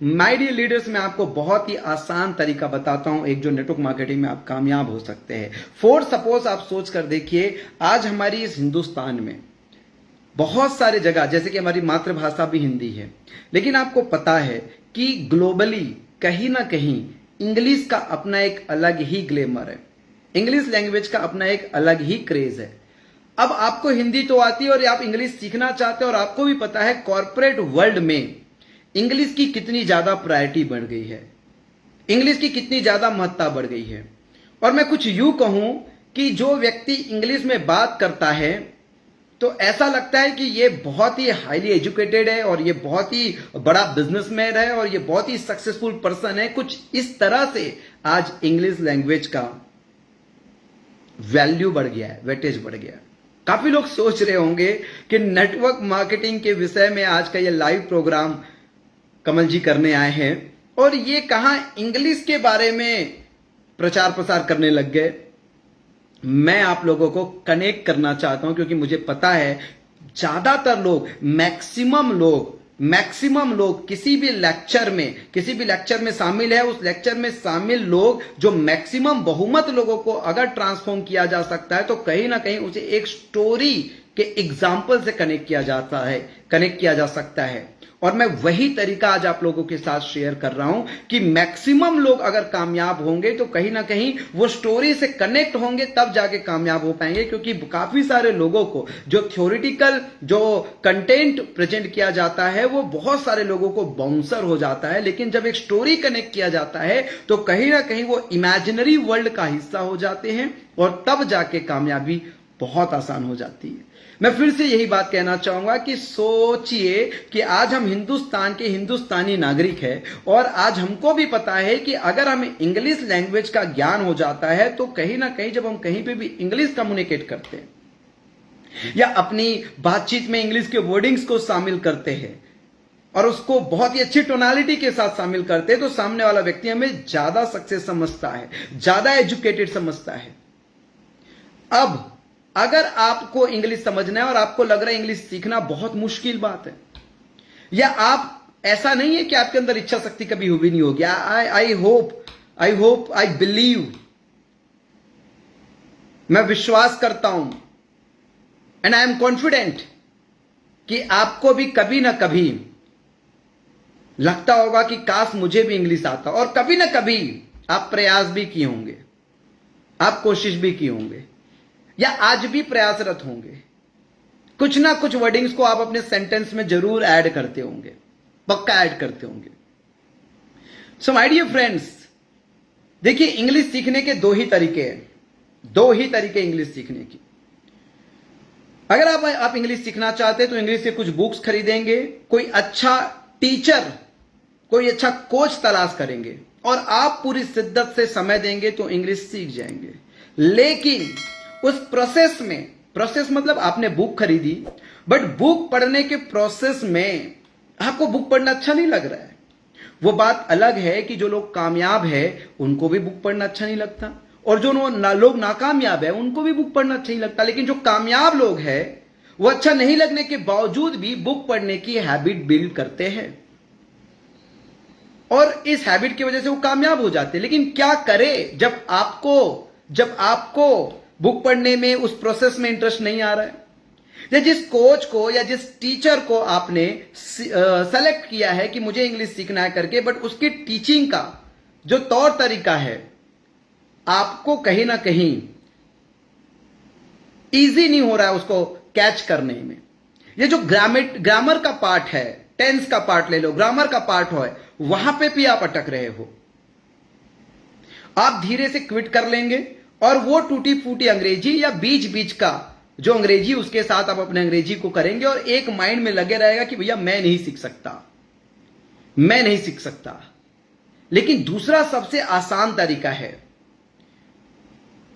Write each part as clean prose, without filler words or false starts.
My dear leaders, मैं आपको बहुत ही आसान तरीका बताता हूं एक जो नेटवर्क मार्केटिंग में आप कामयाब हो सकते हैं। फॉर सपोज आप सोच कर देखिए, आज हमारी इस हिंदुस्तान में बहुत सारे जगह, जैसे कि हमारी मातृभाषा भी हिंदी है, लेकिन आपको पता है कि ग्लोबली कहीं ना कहीं इंग्लिश का अपना एक अलग ही ग्लैमर है, इंग्लिश लैंग्वेज का अपना एक अलग ही क्रेज है। अब आपको हिंदी तो आती है और आप इंग्लिश सीखना चाहते हैं, और आपको भी पता है कॉर्पोरेट वर्ल्ड में इंग्लिश की कितनी ज्यादा प्रायोरिटी बढ़ गई है, इंग्लिश की कितनी ज्यादा महत्ता बढ़ गई है। और मैं कुछ यूं कहूं कि जो व्यक्ति इंग्लिश में बात करता है तो ऐसा लगता है कि ये बहुत ही हाईली एजुकेटेड है और ये बहुत ही बड़ा बिजनेसमैन है और ये बहुत ही सक्सेसफुल पर्सन है। कुछ इस तरह से आज इंग्लिश लैंग्वेज का वैल्यू बढ़ गया है, वेटेज बढ़ गया है। काफी लोग सोच रहे होंगे कि नेटवर्क मार्केटिंग के विषय में आज का ये लाइव प्रोग्राम कमल जी करने आए हैं और ये कहां इंग्लिश के बारे में प्रचार प्रसार करने लग गए। मैं आप लोगों को कनेक्ट करना चाहता हूं क्योंकि मुझे पता है ज्यादातर लोग, मैक्सिमम लोग किसी भी लेक्चर में शामिल है, उस लेक्चर में शामिल लोग जो मैक्सिमम बहुमत लोगों को अगर ट्रांसफॉर्म किया जा सकता है तो कहीं ना कहीं उसे एक स्टोरी के एग्जाम्पल से कनेक्ट किया जा सकता है। और मैं वही तरीका आज आप लोगों के साथ शेयर कर रहा हूं कि मैक्सिमम लोग अगर कामयाब होंगे तो कहीं ना कहीं वो स्टोरी से कनेक्ट होंगे, तब जाके कामयाब हो पाएंगे। क्योंकि काफी सारे लोगों को जो थ्योरेटिकल जो कंटेंट प्रेजेंट किया जाता है वो बहुत सारे लोगों को बाउंसर हो जाता है, लेकिन जब एक स्टोरी कनेक्ट किया जाता है तो कहीं ना कहीं वो इमेजिनरी वर्ल्ड का हिस्सा हो जाते हैं और तब जाके कामयाबी बहुत आसान हो जाती है। मैं फिर से यही बात कहना चाहूंगा कि सोचिए कि आज हम हिंदुस्तान के हिंदुस्तानी नागरिक हैं और आज हमको भी पता है कि अगर हमें इंग्लिश लैंग्वेज का ज्ञान हो जाता है तो कहीं ना कहीं जब हम कहीं पे भी इंग्लिश कम्युनिकेट करते हैं या अपनी बातचीत में इंग्लिश के वर्डिंग्स को शामिल करते हैं और उसको बहुत ही अच्छी टोनालिटी के साथ शामिल करते हैं तो सामने वाला व्यक्ति हमें ज्यादा सक्सेस समझता है, ज्यादा एजुकेटेड समझता है। अब अगर आपको इंग्लिश समझना है और आपको लग रहा है इंग्लिश सीखना बहुत मुश्किल बात है, या आप ऐसा नहीं है कि आपके अंदर इच्छा शक्ति कभी हुई नहीं होगी, आई बिलीव, मैं विश्वास करता हूं एंड आई एम कॉन्फिडेंट कि आपको भी कभी ना कभी लगता होगा कि काश मुझे भी इंग्लिश आता, और कभी ना कभी आप प्रयास भी किए होंगे, आप कोशिश भी किए होंगे या आज भी प्रयासरत होंगे। कुछ ना कुछ वर्डिंग्स को आप अपने सेंटेंस में जरूर ऐड करते होंगे, पक्का ऐड करते होंगे। सो माय डियर फ्रेंड्स, देखिए इंग्लिश सीखने के दो ही तरीके इंग्लिश सीखने की। अगर आप इंग्लिश सीखना चाहते हैं तो इंग्लिश के कुछ बुक्स खरीदेंगे, कोई अच्छा टीचर, कोई अच्छा कोच तलाश करेंगे और आप पूरी शिद्दत से समय देंगे तो इंग्लिश सीख जाएंगे। लेकिन उस प्रोसेस मतलब आपने बुक खरीदी, बट बुक पढ़ने के प्रोसेस में आपको बुक पढ़ना अच्छा नहीं लग रहा है। वो बात अलग है कि जो लोग कामयाब है उनको भी बुक पढ़ना अच्छा नहीं लगता और जो लोग नाकामयाब है उनको भी बुक पढ़ना अच्छा नहीं लगता। लेकिन जो कामयाब लोग हैं वो अच्छा नहीं लगने के बावजूद भी बुक पढ़ने की हैबिट बिल्ड करते हैं और इस हैबिट की वजह से वो कामयाब हो जाते हैं। लेकिन क्या करें जब आपको बुक पढ़ने में, उस प्रोसेस में इंटरेस्ट नहीं आ रहा है, या जिस कोच को या जिस टीचर को आपने सेलेक्ट किया है कि मुझे इंग्लिश सीखना है करके, बट उसकी टीचिंग का जो तौर तरीका है आपको कहीं ना कहीं इजी नहीं हो रहा है उसको कैच करने में। ये जो ग्रामर का पार्ट है, टेंस का पार्ट ले लो, ग्रामर का पार्ट हो, वहां पे भी आप अटक रहे हो। आप धीरे से क्विट कर लेंगे और वो टूटी फूटी अंग्रेजी या बीच का जो अंग्रेजी, उसके साथ आप अपने अंग्रेजी को करेंगे और एक माइंड में लगे रहेगा कि भैया मैं नहीं सीख सकता। लेकिन दूसरा सबसे आसान तरीका है,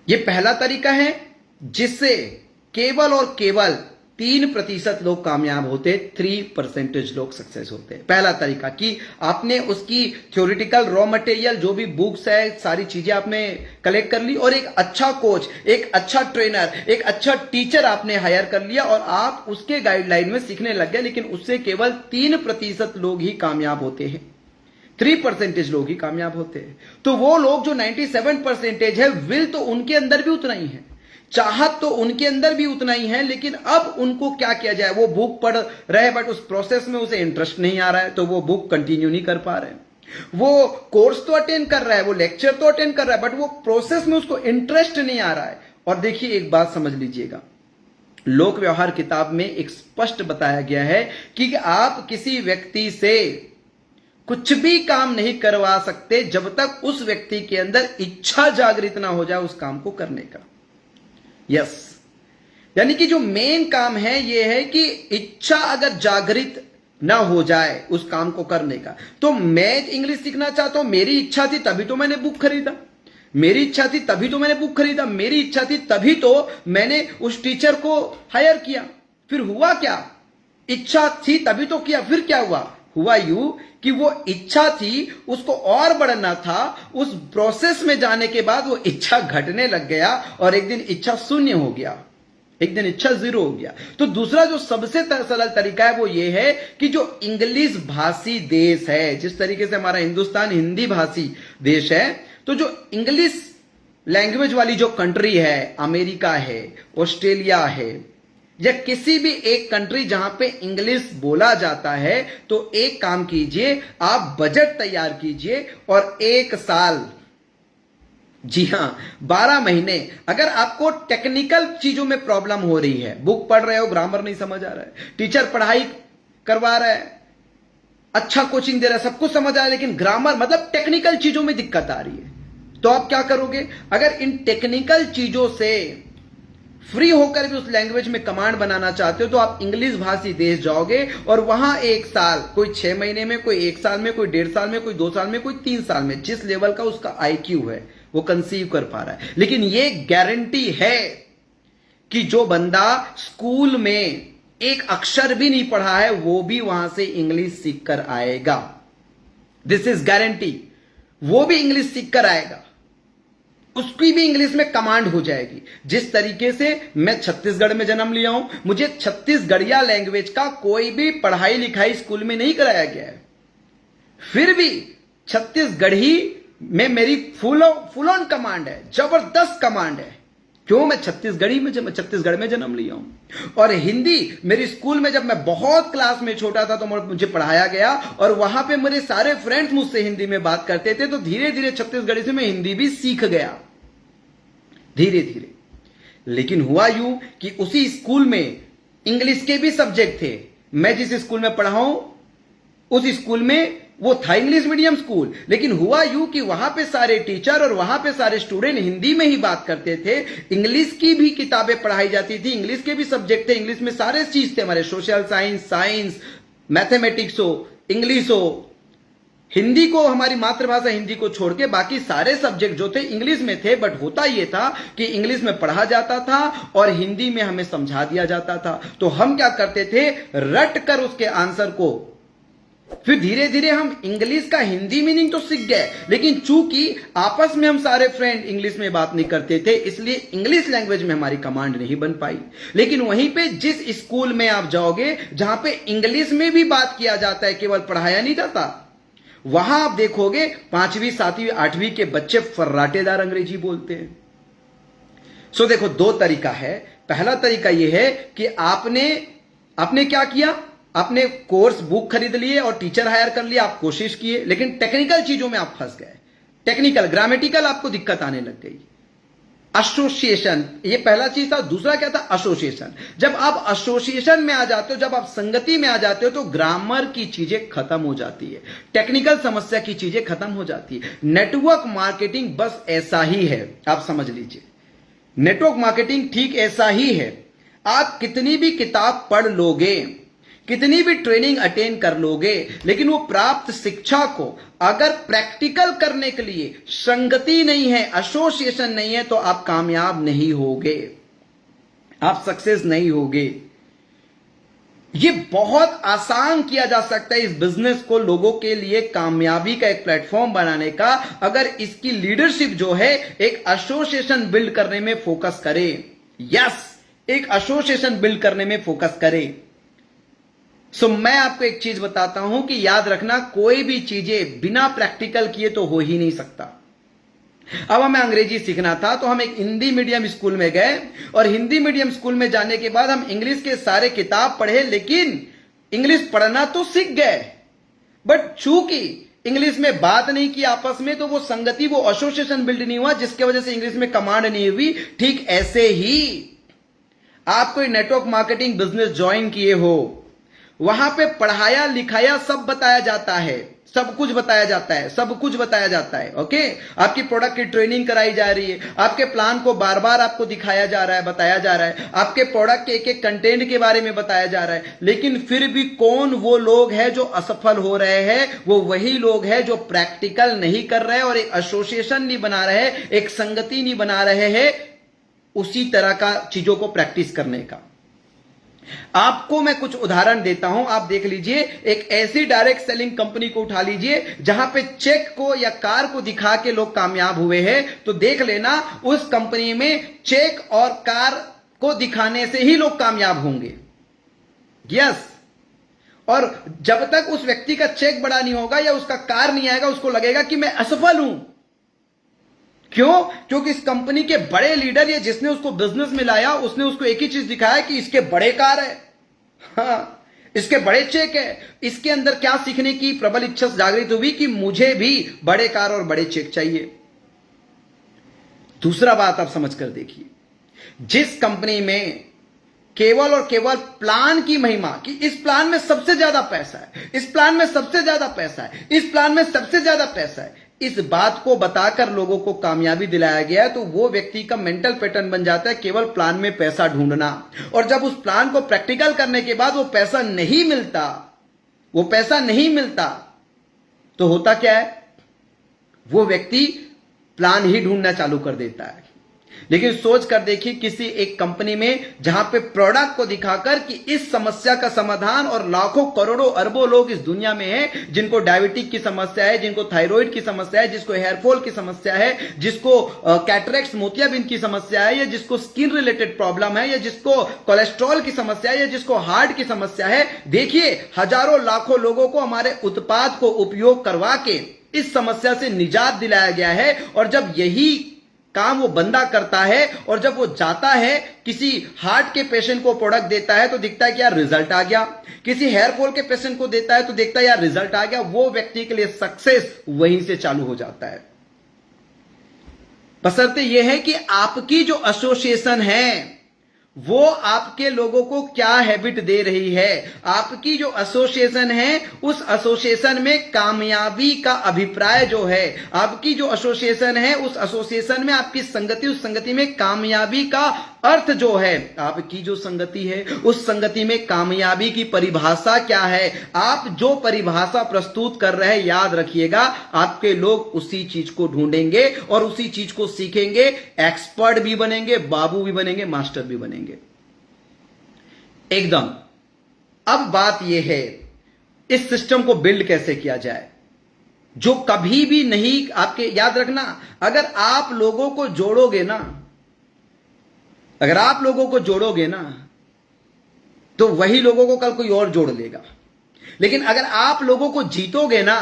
यह पहला तरीका है जिससे केवल और केवल 3% लोग कामयाब होते, 3% लोग सक्सेस होते। पहला तरीका कि आपने उसकी थ्योरेटिकल रॉ मटेरियल, जो भी बुक्स है, सारी चीजें आपने कलेक्ट कर ली और एक अच्छा कोच, एक अच्छा ट्रेनर, एक अच्छा टीचर आपने हायर कर लिया और आप उसके गाइडलाइन में सीखने लग गए। लेकिन उससे केवल 3% लोग ही कामयाब होते हैं। 3% लोग ही कामयाब होते हैं। तो वो लोग जो 97% है, विल तो उनके अंदर भी उतना ही है, चाहत तो उनके अंदर भी उतना ही है, लेकिन अब उनको क्या किया जाए, वो बुक पढ़ रहे बट उस प्रोसेस में उसे इंटरेस्ट नहीं आ रहा है, तो वो बुक कंटिन्यू नहीं कर पा रहे। वो कोर्स तो अटेंड कर रहा है, वो लेक्चर तो अटेंड कर रहा है, बट वो प्रोसेस में उसको इंटरेस्ट नहीं आ रहा है। और देखिए एक बात समझ लीजिएगा, लोक व्यवहार किताब में एक स्पष्ट बताया गया है कि आप किसी व्यक्ति से कुछ भी काम नहीं करवा सकते जब तक उस व्यक्ति के अंदर इच्छा जागृत ना हो जाए उस काम को करने का। यस, यानी कि जो मेन काम है यह है कि इच्छा अगर जागृत ना हो जाए उस काम को करने का। तो मैं इंग्लिश सीखना चाहता हूं, मेरी इच्छा थी तभी तो मैंने बुक खरीदा, मेरी इच्छा थी तभी तो मैंने बुक खरीदा, मेरी इच्छा थी तभी तो मैंने उस टीचर को हायर किया। फिर हुआ क्या, इच्छा थी तभी तो किया, फिर क्या हुआ, हुआ यूं कि वो इच्छा थी, उसको और बढ़ना था, उस प्रोसेस में जाने के बाद वो इच्छा घटने लग गया और एक दिन इच्छा शून्य हो गया, एक दिन इच्छा जीरो हो गया। तो दूसरा जो सबसे सरल तरीका है वो ये है कि जो इंग्लिश भाषी देश है, जिस तरीके से हमारा हिंदुस्तान हिंदी भाषी देश है, तो जो इंग्लिश लैंग्वेज वाली जो कंट्री है, अमेरिका है, ऑस्ट्रेलिया है, या किसी भी एक कंट्री जहां पे इंग्लिश बोला जाता है, तो एक काम कीजिए, आप बजट तैयार कीजिए और एक साल, जी हां 12 महीने, अगर आपको टेक्निकल चीजों में प्रॉब्लम हो रही है, बुक पढ़ रहे हो, ग्रामर नहीं समझ आ रहा है, टीचर पढ़ाई करवा रहा है, अच्छा कोचिंग दे रहा है, सब कुछ समझ आ रहा है, लेकिन ग्रामर मतलब टेक्निकल चीजों में दिक्कत आ रही है, तो आप क्या करोगे, अगर इन टेक्निकल चीजों से फ्री होकर भी उस लैंग्वेज में कमांड बनाना चाहते हो तो आप इंग्लिश भाषी देश जाओगे और वहां एक साल, कोई 6 महीने में, कोई 1 साल में, कोई 1.5 साल में, कोई 2 साल में, कोई 3 साल में, जिस लेवल का उसका IQ है वो कंसीव कर पा रहा है। लेकिन ये गारंटी है कि जो बंदा स्कूल में एक अक्षर भी नहीं पढ़ा है वो भी वहां से इंग्लिश सीख कर आएगा। दिस इज गारंटी, वो भी इंग्लिश सीख कर आएगा, उसकी भी इंग्लिश में कमांड हो जाएगी। जिस तरीके से मैं छत्तीसगढ़ में जन्म लिया हूं, मुझे छत्तीसगढ़िया लैंग्वेज का कोई भी पढ़ाई लिखाई स्कूल में नहीं कराया गया है, फिर भी छत्तीसगढ़ी में मेरी फुल ऑन कमांड है, जबरदस्त कमांड है। क्यों, मैं छत्तीसगढ़ में जन्म लिया हूं। और हिंदी मेरी स्कूल में जब मैं बहुत क्लास में छोटा था तो मुझे पढ़ाया गया और वहां पे मेरे सारे फ्रेंड्स मुझसे हिंदी में बात करते थे, तो धीरे धीरे छत्तीसगढ़ी से मैं हिंदी भी सीख गया, धीरे धीरे। लेकिन हुआ यूं कि उसी स्कूल में इंग्लिश के भी सब्जेक्ट थे, मैं जिस स्कूल में पढ़ा हूं उस स्कूल में वो था इंग्लिश मीडियम स्कूल, लेकिन हुआ यूं कि वहां पे सारे टीचर और वहां पे सारे स्टूडेंट हिंदी में ही बात करते थे, इंग्लिश की भी किताबें पढ़ाई जाती थी, इंग्लिश के भी सब्जेक्ट थे, इंग्लिश में सारे चीज थे हमारे, सोशल साइंस, मैथमेटिक्स हो, इंग्लिश हो, हिंदी को, हमारी मातृभाषा हिंदी को छोड़ के बाकी सारे सब्जेक्ट जो थे इंग्लिश में थे। बट होता यह था कि इंग्लिश में पढ़ा जाता था और हिंदी में हमें समझा दिया जाता था, तो हम क्या करते थे, रट कर उसके आंसर को, फिर धीरे धीरे हम इंग्लिश का हिंदी मीनिंग तो सीख गए, लेकिन चूंकि आपस में हम सारे फ्रेंड इंग्लिश में बात नहीं करते थे, इसलिए इंग्लिश लैंग्वेज में हमारी कमांड नहीं बन पाई। लेकिन वहीं पे जिस स्कूल में आप जाओगे जहां पे इंग्लिश में भी बात किया जाता है, केवल पढ़ाया नहीं जाता, वहां आप देखोगे 5वीं 7वीं 8वीं के बच्चे फर्राटेदार अंग्रेजी बोलते हैं। सो देखो, 2 तरीका है। पहला तरीका यह है कि आपने क्या किया, आपने कोर्स बुक खरीद लिए और टीचर हायर कर लिया, आप कोशिश किए, लेकिन टेक्निकल चीजों में आप फंस गए, टेक्निकल ग्रामेटिकल आपको दिक्कत आने लग गई। एसोसिएशन, ये पहला चीज था। दूसरा क्या था, एसोसिएशन। जब आप एसोसिएशन में आ जाते हो, जब आप संगति में आ जाते हो, तो ग्रामर की चीजें खत्म हो जाती है, टेक्निकल समस्या की चीजें खत्म हो जाती है। नेटवर्क मार्केटिंग बस ऐसा ही है, आप समझ लीजिए, नेटवर्क मार्केटिंग ठीक ऐसा ही है। आप कितनी भी किताब पढ़ लोगे, कितनी भी ट्रेनिंग अटेंड कर लोगे, लेकिन वो प्राप्त शिक्षा को अगर प्रैक्टिकल करने के लिए संगति नहीं है, एसोसिएशन नहीं है, तो आप कामयाब नहीं होगे, आप सक्सेस नहीं होगे। ये बहुत आसान किया जा सकता है इस बिजनेस को लोगों के लिए कामयाबी का एक प्लेटफॉर्म बनाने का, अगर इसकी लीडरशिप जो है एक एसोसिएशन बिल्ड करने में फोकस करे। यस, एक एसोसिएशन बिल्ड करने में फोकस करे। सो मैं आपको एक चीज बताता हूं कि याद रखना, कोई भी चीजें बिना प्रैक्टिकल किए तो हो ही नहीं सकता। अब हमें अंग्रेजी सीखना था तो हम एक हिंदी मीडियम स्कूल में गए, और हिंदी मीडियम स्कूल में जाने के बाद हम इंग्लिश के सारे किताब पढ़े, लेकिन इंग्लिश पढ़ना तो सीख गए, बट चूंकि इंग्लिश में बात नहीं की आपस में, तो वो संगति, वो एसोसिएशन बिल्ड नहीं हुआ, जिसके वजह से इंग्लिश में कमांड नहीं हुई। ठीक ऐसे ही आप कोई नेटवर्क मार्केटिंग बिजनेस ज्वाइन किए हो, वहां पे पढ़ाया लिखाया सब बताया जाता है, सब कुछ बताया जाता है, सब कुछ बताया जाता है। ओके, आपकी प्रोडक्ट की ट्रेनिंग कराई जा रही है, आपके प्लान को बार बार आपको दिखाया जा रहा है, बताया जा रहा है, आपके प्रोडक्ट के एक एक कंटेंट के बारे में बताया जा रहा है, लेकिन फिर भी कौन वो लोग हैं जो असफल हो रहे हैं? वो वही लोग हैं जो प्रैक्टिकल नहीं कर रहे और एक एसोसिएशन नहीं बना रहे, एक संगति नहीं बना रहे हैं उसी तरह का चीजों को प्रैक्टिस करने का। आपको मैं कुछ उदाहरण देता हूं, आप देख लीजिए। एक ऐसी डायरेक्ट सेलिंग कंपनी को उठा लीजिए जहां पे चेक को या कार को दिखा के लोग कामयाब हुए हैं, तो देख लेना उस कंपनी में चेक और कार को दिखाने से ही लोग कामयाब होंगे। यस, और जब तक उस व्यक्ति का चेक बड़ा नहीं होगा या उसका कार नहीं आएगा, उसको लगेगा कि मैं असफल हूं। क्यों? क्योंकि इस कंपनी के बड़े लीडर या जिसने उसको बिजनेस में लाया, उसने उसको एक ही चीज दिखाया कि इसके बड़े कार है, हाँ, इसके बड़े चेक है। इसके अंदर क्या सीखने की प्रबल इच्छा जागृत हुई कि मुझे भी बड़े कार और बड़े चेक चाहिए। दूसरा बात आप समझ कर देखिए, जिस कंपनी में केवल और केवल प्लान की महिमा, कि इस प्लान में सबसे ज्यादा पैसा है, इस प्लान में सबसे ज्यादा पैसा है, इस प्लान में सबसे ज्यादा पैसा है, इस बात को बताकर लोगों को कामयाबी दिलाया गया है, तो वो व्यक्ति का मेंटल पैटर्न बन जाता है केवल प्लान में पैसा ढूंढना। और जब उस प्लान को प्रैक्टिकल करने के बाद वो पैसा नहीं मिलता, वो पैसा नहीं मिलता, तो होता क्या है? वो व्यक्ति प्लान ही ढूंढना चालू कर देता है। लेकिन सोच कर देखिए, किसी एक कंपनी में जहां पे प्रोडक्ट को दिखाकर कि इस समस्या का समाधान, और लाखों करोड़ों अरबों लोग इस दुनिया में हैं जिनको डायबिटिक की समस्या है, जिनको थायराइड की समस्या है, जिसको हेयरफॉल की समस्या है, जिसको कैटरेक्ट मोतियाबिंद की समस्या है, या जिसको स्किन रिलेटेड प्रॉब्लम है, या जिसको कोलेस्ट्रॉल की समस्या है, या जिसको हार्ट की समस्या है। देखिए, हजारों लाखों लोगों को हमारे उत्पाद को उपयोग करवा के इस समस्या से निजात दिलाया गया है। और जब यही काम वो बंदा करता है, और जब वो जाता है किसी हार्ट के पेशेंट को प्रोडक्ट देता है, तो दिखता है कि यार रिजल्ट आ गया। किसी हेयरफॉल के पेशेंट को देता है तो देखता है यार रिजल्ट आ गया। वो व्यक्ति के लिए सक्सेस वहीं से चालू हो जाता है। बशर्ते यह है कि आपकी जो एसोसिएशन है वो आपके लोगों को क्या हैबिट दे रही है। आपकी जो एसोसिएशन है, उस एसोसिएशन में कामयाबी का अभिप्राय जो है, आपकी जो एसोसिएशन है, उस एसोसिएशन में आपकी संगति, उस संगति में कामयाबी का अर्थ जो है, आपकी जो संगति है उस संगति में कामयाबी की परिभाषा क्या है। आप जो परिभाषा प्रस्तुत कर रहे हैं, याद रखिएगा, आपके लोग उसी चीज को ढूंढेंगे और उसी चीज को सीखेंगे। एक्सपर्ट भी बनेंगे, बाबू भी बनेंगे, मास्टर भी बनेंगे एकदम। अब बात यह है, इस सिस्टम को बिल्ड कैसे किया जाए जो कभी भी नहीं, आपके याद रखना, अगर आप लोगों को जोड़ोगे ना, अगर आप लोगों को जोड़ोगे ना, तो वही लोगों को कल कोई और जोड़ लेगा। लेकिन अगर आप लोगों को जीतोगे ना,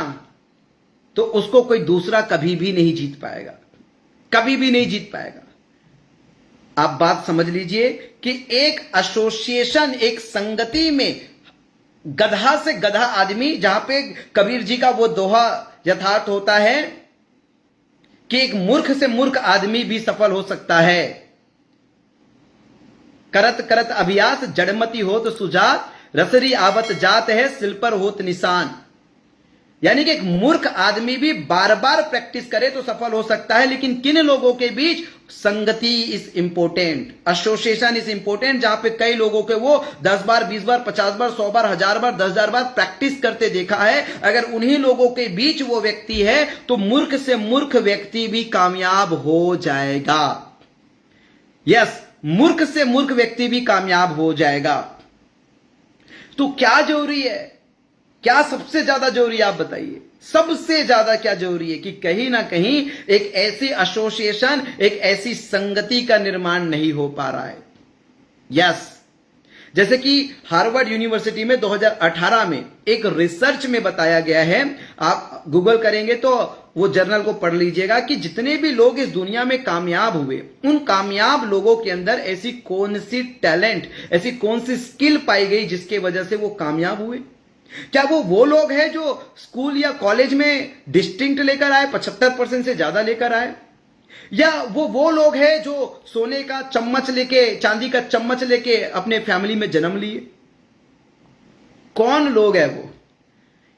तो उसको कोई दूसरा कभी भी नहीं जीत पाएगा, कभी भी नहीं जीत पाएगा। आप बात समझ लीजिए कि एक एसोसिएशन, एक संगति में गधा से गधा आदमी, जहां पे कबीर जी का वो दोहा यथार्थ होता है कि एक मूर्ख से मूर्ख आदमी भी सफल हो सकता है। करत करत अभ्यास जड़मती होत सुजात, रसरी आवत जात है सिल पर होत निशान। यानी कि एक मूर्ख आदमी भी बार बार प्रैक्टिस करे तो सफल हो सकता है। लेकिन किन लोगों के बीच? संगति is important, association is important, जहां पे कई लोगों के वो 10 बार, 20 बार, 50 बार, 100 बार, 1000 बार, 10,000 बार प्रैक्टिस करते देखा है। अगर उन्हीं लोगों के बीच वो व्यक्ति है, तो मूर्ख से मूर्ख व्यक्ति भी कामयाब हो जाएगा। यस, मूर्ख से मूर्ख व्यक्ति भी कामयाब हो जाएगा। तो क्या जरूरी है? क्या सबसे ज्यादा जरूरी है? आप बताइए, सबसे ज्यादा क्या जरूरी है? कि कहीं ना कहीं एक ऐसी एसोसिएशन, एक ऐसी संगति का निर्माण नहीं हो पा रहा है। यस, जैसे कि हार्वर्ड यूनिवर्सिटी में 2018 में एक रिसर्च में बताया गया है, आप गूगल करेंगे तो वो जर्नल को पढ़ लीजिएगा, कि जितने भी लोग इस दुनिया में कामयाब हुए, उन कामयाब लोगों के अंदर ऐसी कौन सी टैलेंट, ऐसी कौन सी स्किल पाई गई जिसके वजह से वो कामयाब हुए। क्या वो लोग हैं जो स्कूल या कॉलेज में डिस्टिंक्ट लेकर आए, 75% से ज्यादा लेकर आए, या वो लोग हैं जो सोने का चम्मच लेके, चांदी का चम्मच लेके अपने फैमिली में जन्म लिए? कौन लोग है वो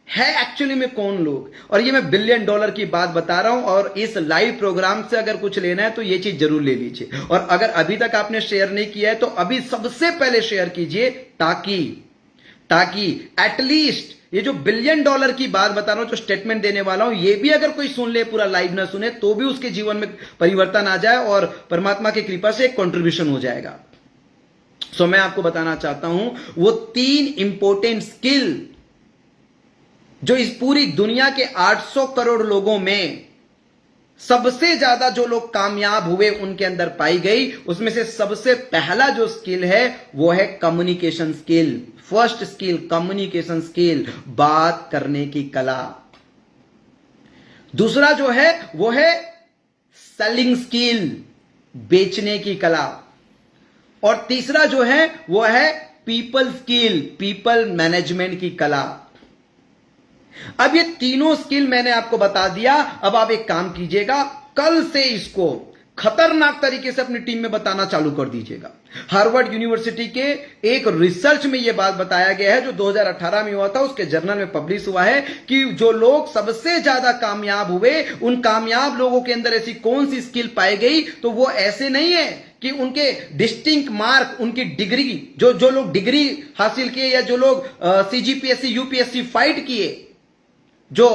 है एक्चुअली में कौन लोग? और ये मैं $1 बिलियन की बात बता रहा हूं, और इस लाइव प्रोग्राम से अगर कुछ लेना है तो ये चीज जरूर ले लीजिए। और अगर अभी तक आपने शेयर नहीं किया है तो अभी सबसे पहले शेयर कीजिए, ताकि एटलीस्ट ये जो $1 बिलियन की बात बता रहा हूं, जो स्टेटमेंट देने वाला हूं, ये भी अगर कोई सुन ले, पूरा लाइव ना सुने, तो भी उसके जीवन में परिवर्तन आ जाए और परमात्मा की कृपा से एक कंट्रीब्यूशन हो जाएगा। सो मैं आपको बताना चाहता हूं वो 3 इंपॉर्टेंट स्किल जो इस पूरी दुनिया के 800 करोड़ लोगों में सबसे ज्यादा जो लोग कामयाब हुए उनके अंदर पाई गई। उसमें से सबसे पहला जो स्किल है वो है communication skill. First skill communication skill, बात करने की कला। दूसरा जो है वो है सेलिंग स्किल, बेचने की कला। और तीसरा जो है वो है पीपल स्किल, पीपल मैनेजमेंट की कला। अब ये तीनों स्किल मैंने आपको बता दिया। अब आप एक काम कीजिएगा, कल से इसको खतरनाक तरीके से अपनी टीम में बताना चालू कर दीजिएगा। हार्वर्ड यूनिवर्सिटी के एक रिसर्च में यह बात बताया गया है, जो 2018 में हुआ था, उसके जर्नल में पब्लिश हुआ है, कि जो लोग सबसे ज्यादा कामयाब हुए, उन कामयाब लोगों के अंदर ऐसी कौन सी स्किल पाई गई। तो वो ऐसे नहीं है कि उनके डिस्टिंक्ट मार्क, उनकी डिग्री, जो लोग डिग्री हासिल किए या जो लोग सीजीपीएससी यूपीएससी फाइट किए, जो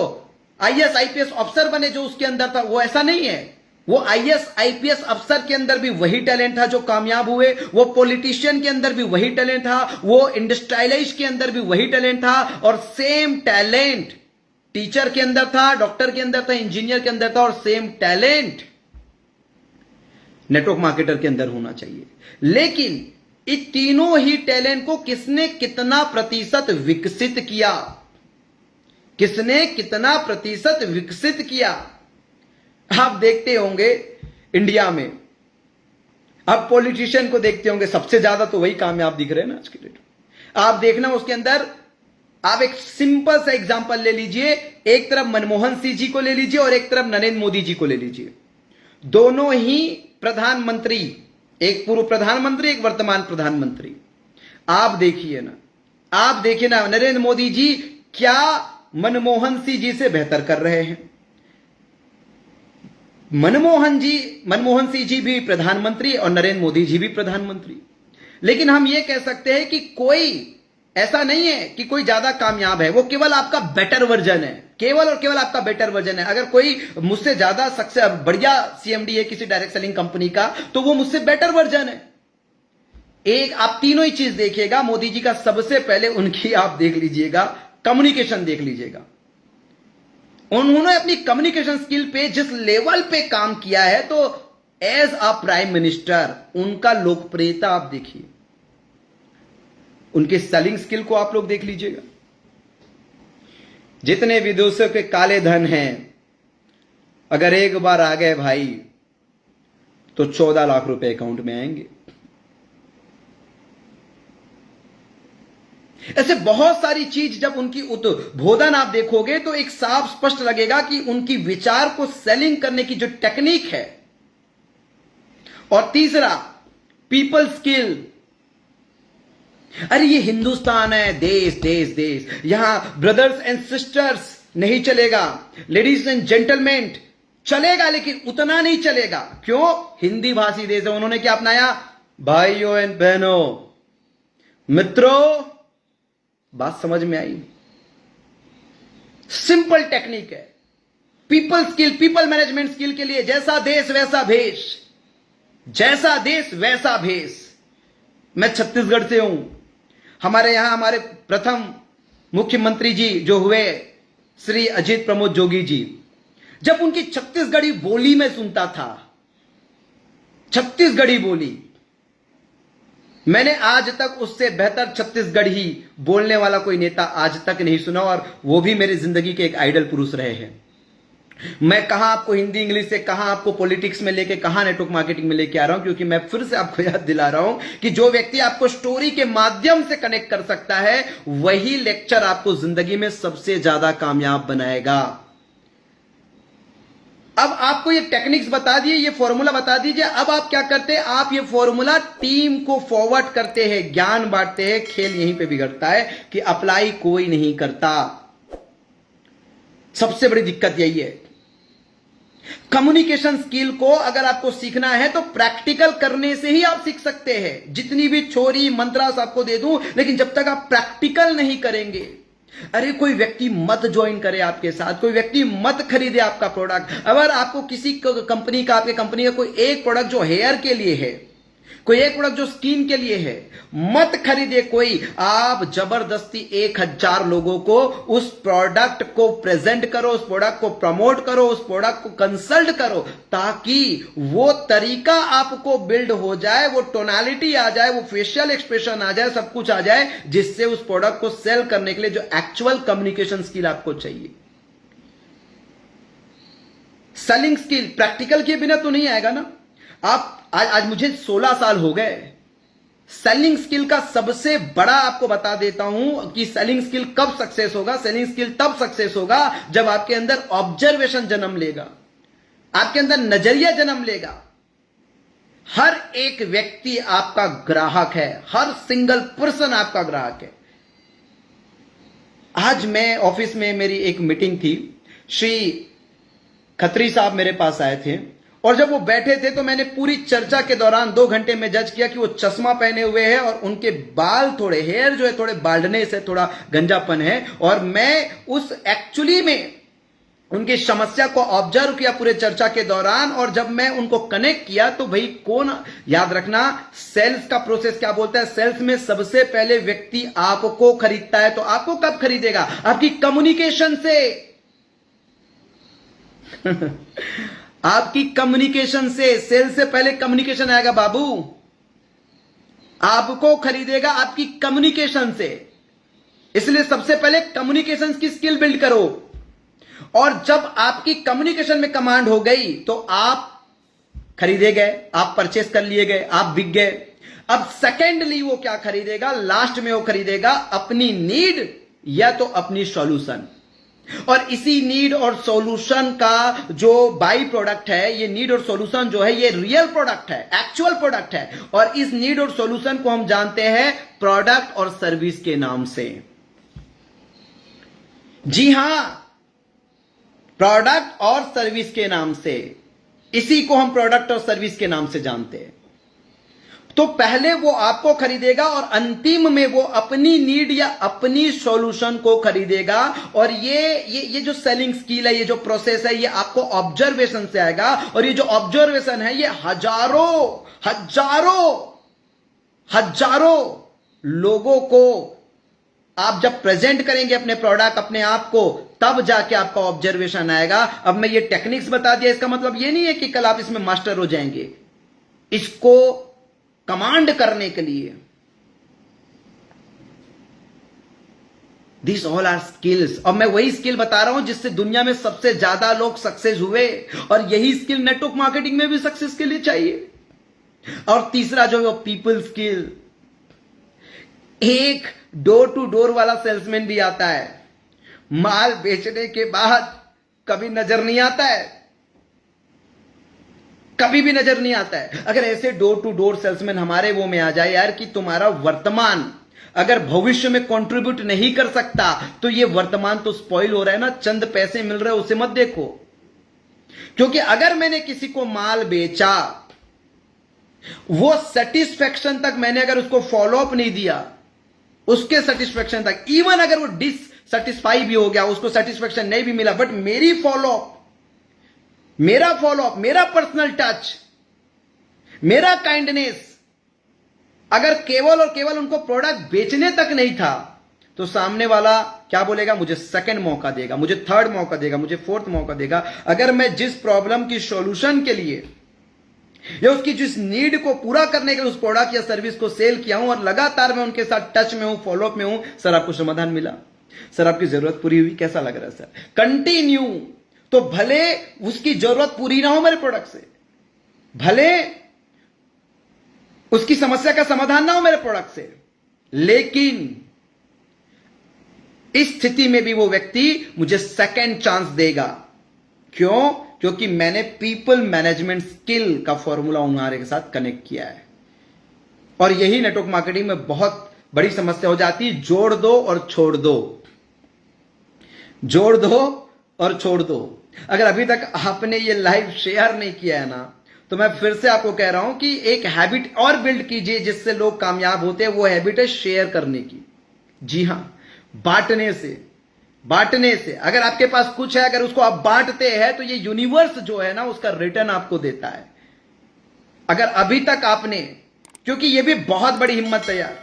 आईएएस आईपीएस अफसर बने, जो उसके अंदर था, वो ऐसा नहीं है। वो आईएएस आईपीएस अफसर के अंदर भी वही टैलेंट था जो कामयाब हुए, वो पॉलिटिशियन के अंदर भी वही टैलेंट था, वो इंडस्ट्रियलाइज के अंदर भी वही टैलेंट था, और सेम टैलेंट टीचर के अंदर था, डॉक्टर के अंदर था, इंजीनियर के अंदर था, और सेम टैलेंट नेटवर्क मार्केटर के अंदर होना चाहिए। लेकिन इन तीनों ही टैलेंट को किसने कितना प्रतिशत विकसित किया, किसने कितना प्रतिशत विकसित किया? आप देखते होंगे इंडिया में, आप पॉलिटिशियन को देखते होंगे, सबसे ज्यादा तो वही कामयाब दिख रहे हैं ना आज के डेट में। आप देखना उसके अंदर, आप एक सिंपल सा एग्जांपल ले लीजिए, एक तरफ मनमोहन सिंह जी को ले लीजिए और एक तरफ नरेंद्र मोदी जी को ले लीजिए। दोनों ही प्रधानमंत्री, एक पूर्व प्रधानमंत्री, एक वर्तमान प्रधानमंत्री। आप देखिए ना, नरेंद्र मोदी जी क्या मनमोहन सिंह जी से बेहतर कर रहे हैं? मनमोहन सिंह जी भी प्रधानमंत्री और नरेंद्र मोदी जी भी प्रधानमंत्री। लेकिन हम यह कह सकते हैं कि कोई ऐसा नहीं है कि कोई ज्यादा कामयाब है, वो केवल आपका बेटर वर्जन है, केवल और केवल आपका बेटर वर्जन है। अगर कोई मुझसे ज्यादा सक्सेस, बढ़िया सीएमडी है किसी डायरेक्ट सेलिंग कंपनी का, तो वो मुझसे बेटर वर्जन है। एक आप तीनों ही चीज देखिएगा, मोदी जी का सबसे पहले उनकी आप देख लीजिएगा, कम्युनिकेशन देख लीजिएगा। उन्होंने अपनी कम्युनिकेशन स्किल पे जिस लेवल पे काम किया है, तो एज अ प्राइम मिनिस्टर उनका लोकप्रियता आप देखिए, उनके सेलिंग स्किल को आप लोग देख लीजिएगा। जितने विदेशों के काले धन हैं, अगर एक बार आ गए भाई तो 14 लाख रुपए अकाउंट में आएंगे। ऐसे बहुत सारी चीज, जब उनकी उद्बोधन आप देखोगे तो एक साफ स्पष्ट लगेगा कि उनकी विचार को सेलिंग करने की जो टेक्निक है। और तीसरा पीपल स्किल। अरे ये हिंदुस्तान है, देश देश देश, यहां ब्रदर्स एंड सिस्टर्स नहीं चलेगा, लेडीज एंड जेंटलमैन चलेगा, लेकिन उतना नहीं चलेगा। क्यों? हिंदी भाषी देश है। उन्होंने क्या अपनाया? भाइयों एंड बहनों, मित्रों, बात समझ में आई? सिंपल टेक्निक है। People skill, people management skill के लिए जैसा देश वैसा भेष, जैसा देश वैसा भेष। मैं छत्तीसगढ़ से हूं। हमारे यहां हमारे प्रथम मुख्यमंत्री जी जो हुए श्री अजित प्रमोद जोगी जी, जब उनकी छत्तीसगढ़ी बोली में सुनता था, छत्तीसगढ़ी बोली, मैंने आज तक उससे बेहतर छत्तीसगढ़ी बोलने वाला कोई नेता आज तक नहीं सुना, और वो भी मेरी जिंदगी के एक आइडल पुरुष रहे हैं। मैं कहां आपको हिंदी इंग्लिश से, कहां आपको पॉलिटिक्स में लेके, कहां नेटवर्क मार्केटिंग में लेके आ रहा हूं, क्योंकि मैं फिर से आपको याद दिला रहा हूं कि जो व्यक्ति आपको स्टोरी के माध्यम से कनेक्ट कर सकता है, वही लेक्चर आपको जिंदगी में सबसे ज्यादा कामयाब बनाएगा। अब आपको ये टेक्निक्स बता दिए, ये फॉर्मूला बता दीजिए। अब आप क्या करते हैं, आप ये फॉर्मूला टीम को फॉरवर्ड करते हैं, ज्ञान बांटते हैं। खेल यहीं पे बिगड़ता है कि अप्लाई कोई नहीं करता। सबसे बड़ी दिक्कत यही है। कम्युनिकेशन स्किल को अगर आपको सीखना है तो प्रैक्टिकल करने से ही आप सीख सकते हैं। जितनी भी थ्योरी मंत्रास आपको दे दूं, लेकिन जब तक आप प्रैक्टिकल नहीं करेंगे, अरे कोई व्यक्ति मत ज्वाइन करे आपके साथ, कोई व्यक्ति मत खरीदे आपका प्रोडक्ट। अगर आपको किसी कंपनी का, आपके कंपनी का कोई एक प्रोडक्ट जो हेयर के लिए है, कोई एक प्रोडक्ट जो स्किन के लिए है, मत खरीदे कोई। आप जबरदस्ती 1000 लोगों को उस प्रोडक्ट को प्रेजेंट करो, उस प्रोडक्ट को प्रमोट करो, उस प्रोडक्ट को कंसल्ट करो, ताकि वो तरीका आपको बिल्ड हो जाए, वो टोनालिटी आ जाए, वो फेशियल एक्सप्रेशन आ जाए, सब कुछ आ जाए, जिससे उस प्रोडक्ट को सेल करने के लिए जो एक्चुअल कम्युनिकेशन स्किल आपको चाहिए। सेलिंग स्किल प्रैक्टिकल के बिना तो नहीं आएगा ना। आप आज मुझे 16 साल हो गए। सेलिंग स्किल का सबसे बड़ा आपको बता देता हूं कि सेलिंग स्किल कब सक्सेस होगा। सेलिंग स्किल तब सक्सेस होगा जब आपके अंदर ऑब्जर्वेशन जन्म लेगा, आपके अंदर नजरिया जन्म लेगा। हर एक व्यक्ति आपका ग्राहक है, हर सिंगल पर्सन आपका ग्राहक है। आज मैं ऑफिस में, मेरी एक मीटिंग थी, श्री खत्री साहब मेरे पास आए थे, और जब वो बैठे थे तो मैंने पूरी चर्चा के दौरान 2 घंटे में जज किया कि वो चश्मा पहने हुए हैं और उनके बाल थोड़े, हेयर जो है थोड़े बाल्डनेस है, थोड़ा गंजापन है। और मैं उस एक्चुअली में उनकी समस्या को ऑब्जर्व किया पूरे चर्चा के दौरान, और जब मैं उनको कनेक्ट किया तो भाई कौन, याद रखना सेल्स का प्रोसेस क्या बोलता है, सेल्स में सबसे पहले व्यक्ति आपको खरीदता है। तो आपको कब खरीदेगा? आपकी कम्युनिकेशन से आपकी कम्युनिकेशन से। सेल से पहले कम्युनिकेशन आएगा बाबू। आपको खरीदेगा आपकी कम्युनिकेशन से। इसलिए सबसे पहले कम्युनिकेशन की स्किल बिल्ड करो, और जब आपकी कम्युनिकेशन में कमांड हो गई तो आप खरीदे गए, आप परचेस कर लिए गए, आप बिक गए। अब सेकेंडली वो क्या खरीदेगा? लास्ट में वो खरीदेगा अपनी नीड या तो अपनी सॉल्यूशन। और इसी नीड और सॉल्यूशन का जो बाई प्रोडक्ट है, ये नीड और सॉल्यूशन जो है, ये रियल प्रोडक्ट है, एक्चुअल प्रोडक्ट है। और इस नीड और सॉल्यूशन को हम जानते हैं प्रोडक्ट और सर्विस के नाम से। जी हां, प्रोडक्ट और सर्विस के नाम से। इसी को हम प्रोडक्ट और सर्विस के नाम से जानते हैं। तो पहले वो आपको खरीदेगा और अंतिम में वो अपनी नीड या अपनी सॉल्यूशन को खरीदेगा। और ये जो सेलिंग स्किल है, ये जो प्रोसेस है, ये आपको ऑब्जर्वेशन से आएगा। और ये जो ऑब्जर्वेशन है, ये हजारों लोगों को आप जब प्रेजेंट करेंगे अपने प्रोडक्ट, अपने आप को, तब जाके आपका ऑब्जर्वेशन आएगा। अब मैं ये टेक्निक्स बता दिया, इसका मतलब ये नहीं है कि कल आप इसमें मास्टर हो जाएंगे। इसको कमांड करने के लिए दिस ऑल आर स्किल्स। और मैं वही स्किल बता रहा हूं जिससे दुनिया में सबसे ज्यादा लोग सक्सेस हुए, और यही स्किल नेटवर्क मार्केटिंग में भी सक्सेस के लिए चाहिए। और तीसरा जो है पीपल स्किल। एक डोर टू डोर वाला सेल्समैन भी आता है, माल बेचने के बाद कभी नजर नहीं आता है, कभी भी नजर नहीं आता है। अगर ऐसे डोर टू डोर सेल्समैन हमारे वो में आ जाए यार कि तुम्हारा वर्तमान अगर भविष्य में कंट्रीब्यूट नहीं कर सकता, तो ये वर्तमान तो स्पॉइल हो रहा है ना, चंद पैसे मिल रहे हैं, उसे मत देखो। क्योंकि अगर मैंने किसी को माल बेचा, वो सेटिस्फेक्शन तक मैंने अगर उसको फॉलो अप नहीं दिया, उसके सेटिस्फेक्शन तक, इवन अगर वो डिससेटिस्फाई भी हो गया, उसको सेटिस्फेक्शन नहीं भी मिला, बट मेरी फॉलोअप, मेरा पर्सनल टच, मेरा काइंडनेस अगर केवल और केवल उनको प्रोडक्ट बेचने तक नहीं था, तो सामने वाला क्या बोलेगा? मुझे सेकंड मौका देगा, मुझे थर्ड मौका देगा, मुझे फोर्थ मौका देगा। अगर मैं जिस प्रॉब्लम की सॉल्यूशन के लिए या उसकी जिस नीड को पूरा करने के लिए उस प्रोडक्ट या सर्विस को सेल किया हूं और लगातार मैं उनके साथ टच में हूं, फॉलोअप में हूं, सर आपको समाधान मिला, सर आपकी जरूरत पूरी हुई, कैसा लग रहा है सर? कंटिन्यू। तो भले उसकी जरूरत पूरी ना हो मेरे प्रोडक्ट से, भले उसकी समस्या का समाधान ना हो मेरे प्रोडक्ट से, लेकिन इस स्थिति में भी वो व्यक्ति मुझे सेकंड चांस देगा। क्यों? क्योंकि मैंने पीपल मैनेजमेंट स्किल का फॉर्मूला उन्हारे के साथ कनेक्ट किया है। और यही नेटवर्क मार्केटिंग में बहुत बड़ी समस्या हो जाती है, जोड़ दो और छोड़ दो, जोड़ दो और छोड़ दो। अगर अभी तक आपने ये लाइव शेयर नहीं किया है ना, तो मैं फिर से आपको कह रहा हूं कि एक हैबिट और बिल्ड कीजिए जिससे लोग कामयाब होते हैं। वो हैबिट है शेयर करने की। जी हां, बांटने से, बांटने से। अगर आपके पास कुछ है, अगर उसको आप बांटते हैं तो ये यूनिवर्स जो है ना उसका रिटर्न आपको देता है। अगर अभी तक आपने, क्योंकि ये भी बहुत बड़ी हिम्मत है यार,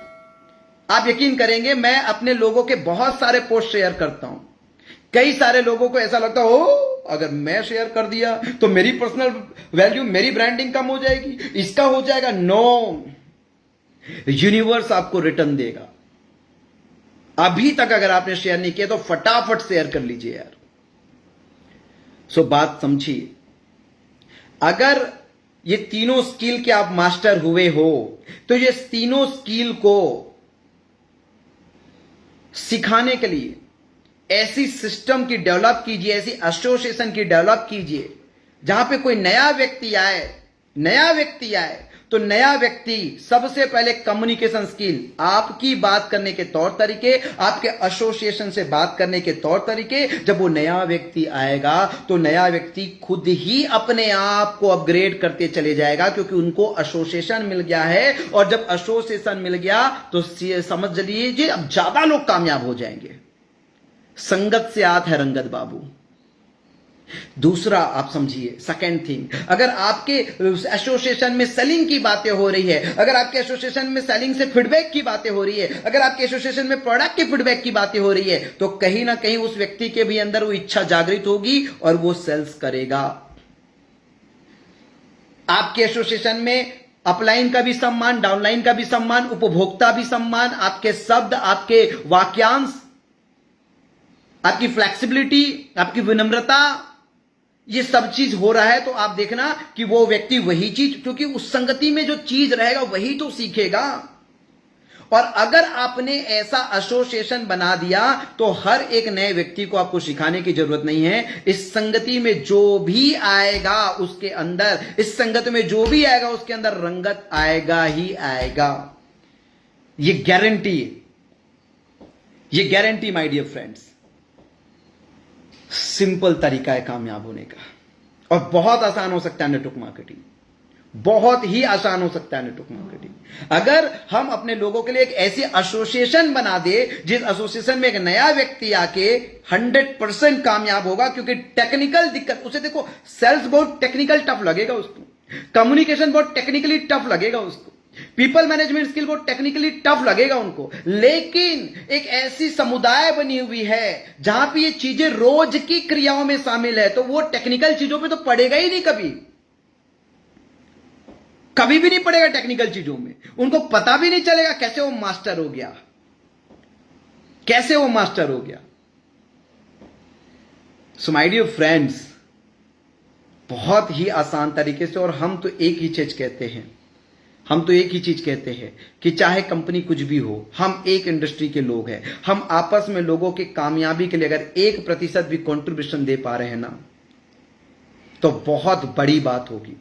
आप यकीन करेंगे मैं अपने लोगों के बहुत सारे पोस्ट शेयर करता हूं। कई सारे लोगों को ऐसा लगता हो अगर मैं शेयर कर दिया तो मेरी पर्सनल वैल्यू, मेरी ब्रांडिंग कम हो जाएगी, इसका हो जाएगा। नो, यूनिवर्स आपको रिटर्न देगा। अभी तक अगर आपने शेयर नहीं किया तो फटाफट शेयर कर लीजिए यार। सो बात समझिए, अगर ये तीनों स्किल के आप मास्टर हुए हो तो ये तीनों स्किल को सिखाने के लिए ऐसी सिस्टम की डेवलप कीजिए, ऐसी एसोसिएशन की डेवलप कीजिए जहां पे कोई नया व्यक्ति आए, नया व्यक्ति आए तो नया व्यक्ति सबसे पहले कम्युनिकेशन स्किल, आपकी बात करने के तौर तरीके, आपके एसोसिएशन से बात करने के तौर तरीके। जब वो नया व्यक्ति आएगा तो नया व्यक्ति खुद ही अपने आप को अपग्रेड करते चले जाएगा, क्योंकि उनको एसोसिएशन मिल गया है। और जब एसोसिएशन मिल गया तो समझ लीजिए अब ज्यादा लोग कामयाब हो जाएंगे। संगत से आत है रंगत बाबू। दूसरा आप समझिए, सेकंड थिंग, अगर आपके एसोसिएशन में सेलिंग की बातें हो रही है, अगर आपके एसोसिएशन में सेलिंग से फीडबैक की बातें हो रही है, अगर आपके एसोसिएशन में प्रोडक्ट के फीडबैक की बातें हो रही है, तो कहीं ना कहीं उस व्यक्ति के भी अंदर वो इच्छा जागृत होगी और वो सेल्स करेगा। आपके एसोसिएशन में अपलाइन का भी सम्मान, डाउनलाइन का भी सम्मान, उपभोक्ता भी सम्मान, आपके शब्द, आपके वाक्यांश, आपकी फ्लेक्सिबिलिटी, आपकी विनम्रता, ये सब चीज हो रहा है तो आप देखना कि वो व्यक्ति वही चीज, क्योंकि उस संगति में जो चीज रहेगा वही तो सीखेगा। और अगर आपने ऐसा एसोसिएशन बना दिया तो हर एक नए व्यक्ति को आपको सिखाने की जरूरत नहीं है। इस संगति में जो भी आएगा उसके अंदर, इस संगत में जो भी आएगा उसके अंदर रंगत आएगा ही आएगा। ये गारंटी, ये guarantee my dear friends. Simple तरीका है कामयाब होने का, और बहुत आसान हो सकता है नेटवर्क मार्केटिंग, बहुत ही आसान हो सकता है नेटवर्क मार्केटिंग। अगर हम अपने लोगों के लिए एक ऐसी एसोसिएशन बना दे जिस एसोसिएशन में एक नया व्यक्ति आके 100% कामयाब होगा, क्योंकि टेक्निकल दिक्कत उसे, देखो सेल्स बहुत टेक्निकल टफ लगेगा उसको, कम्युनिकेशन बहुत टेक्निकली टफ लगेगा उसको, पीपल मैनेजमेंट स्किल बहुत टेक्निकली टफ लगेगा उनको, लेकिन एक ऐसी समुदाय बनी हुई है जहां पे ये चीजें रोज की क्रियाओं में शामिल है, तो वो टेक्निकल चीजों पे तो पड़ेगा ही नहीं, कभी भी नहीं पड़ेगा टेक्निकल चीजों में। उनको पता भी नहीं चलेगा कैसे वो मास्टर हो गया, कैसे वो मास्टर हो गया। सो माय डियर फ्रेंड्स, बहुत ही आसान तरीके से, और हम तो एक ही चीज कहते हैं, हम तो एक ही चीज कहते हैं कि चाहे कंपनी कुछ भी हो, हम एक इंडस्ट्री के लोग हैं। हम आपस में लोगों की कामयाबी के लिए अगर 1% भी कंट्रीब्यूशन दे पा रहे हैं ना, तो बहुत बड़ी बात होगी।